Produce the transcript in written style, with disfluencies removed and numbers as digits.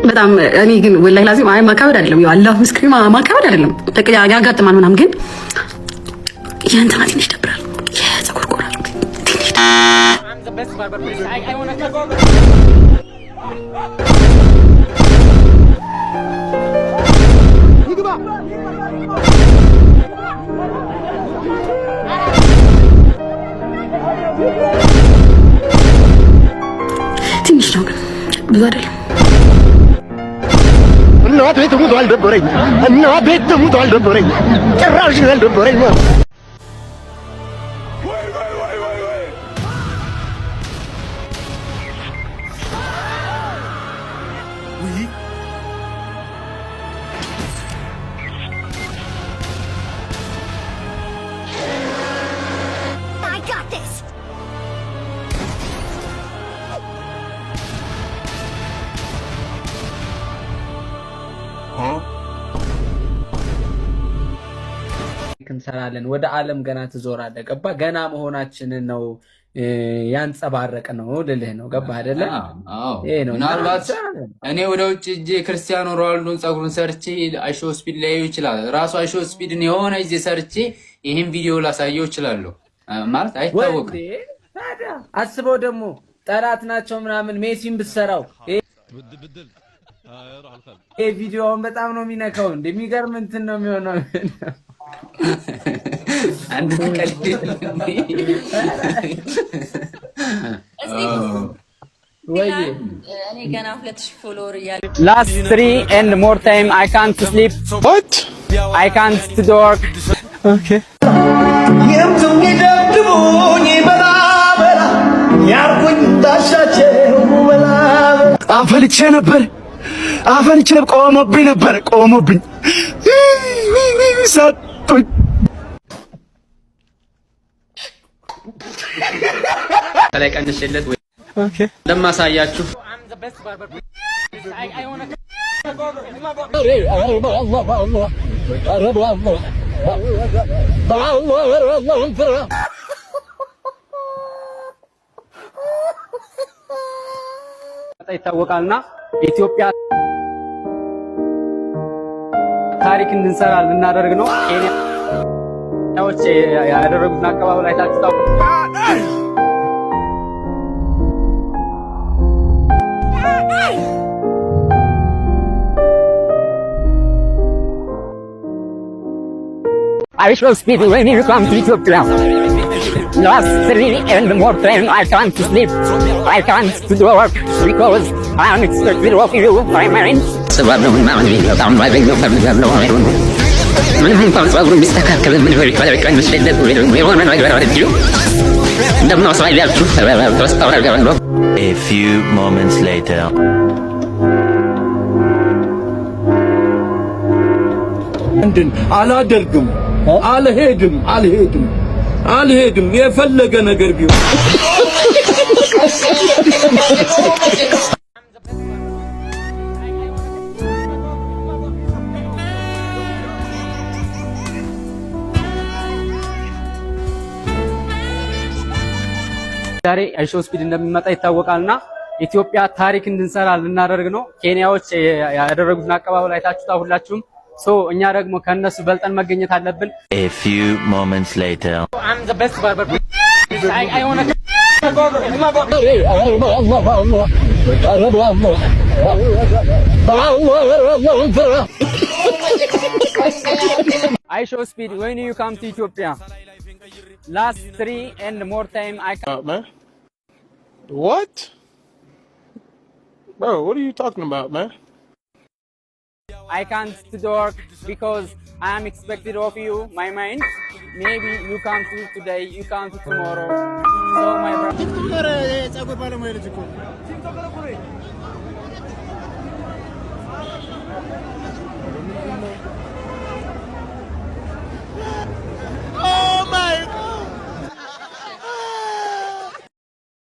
በጣም እኔ ግን ወላሂ ላዚም አይ ማካበድ አይደለም ያው አላህ ምስክሪ ማካበድ አይደለም ያጋጥማል ምናምን ግን የእንትና ትንሽ ደብራል የፀጉር ቆራጭ ትንሽ ትንሽ ነው ግን ብዙ አይደለም እናት ቤት ሙሉ አልደበረኝ እናት ቤት ሙሉ አልደበረኝ ጭራሽ አልደበረኝ እንሰራለን ወደ ዓለም ገና ትዞራለህ ገባ ገና መሆናችንን ነው ያንጸባረቀ ነው ልልህ ነው ገባ አይደለ ይሄ ነው ምናልባት እኔ ወደ ውጭ እጄ ክርስቲያኖ ሮናልዶን ጸጉሩን ሰርቼ አይሾ ስፒድ ላይ ይችላል ራሱ አይሾ ስፒድን የሆነ እጄ ሰርቼ ይሄን ቪዲዮ ላሳየው ይችላል ማለት አይታወቅም ታዲያ አስበው ደግሞ ጠላት ናቸው ምናምን ሜሲን ብትሰራው ይሄ ቪዲዮውን በጣም ነው የሚነካው እንደሚገርም እንትን ነው የሚሆነው አንድ ቀልድ ወይ እኔ ገና 2000 ፎሎወር ያለ last 3 and more time I can't sleep what I can't to work okay የምትደብዱኝ በላበላ ያርኩኝ ታሻቸው በላበላ አፈልቼ ነበር ቆሞብኝ ሰጡኝ ላይ ቀንሽለት ወይ ኦኬ ለማሳያችሁ ይታወቃልና ኢትዮጵያ ታሪክ እንድንሰራ ልናደርግ ነው ኬንያዎች ያደረጉትን አቀባበል አይታችሁ ታውቁ I shall speak when you come to Ethiopia. Last 3 and more time I can't sleep. I can't do work because I am expected of you, my mind. A few moments later. አላደርግም አልሄድም የፈለገ ነገር ቢሆን ዛሬ አይሾ ስፒድ እንደሚመጣ ይታወቃልና ኢትዮጵያ ታሪክ እንድንሰራ ልናደርግ ነው ኬንያዎች ያደረጉትን አቀባበል አይታችሁታ ሁላችሁም ሶ እኛ ደግሞ ከነሱ በልጠን መገኘት አለብን A few moments later. I'm the best barber I want to I show speed when you come to Ethiopia last 3 and more time I man what bro what are you talking about man I can't to work because I am expected of you, my mind. Maybe you come to today, you come to tomorrow. So my brother.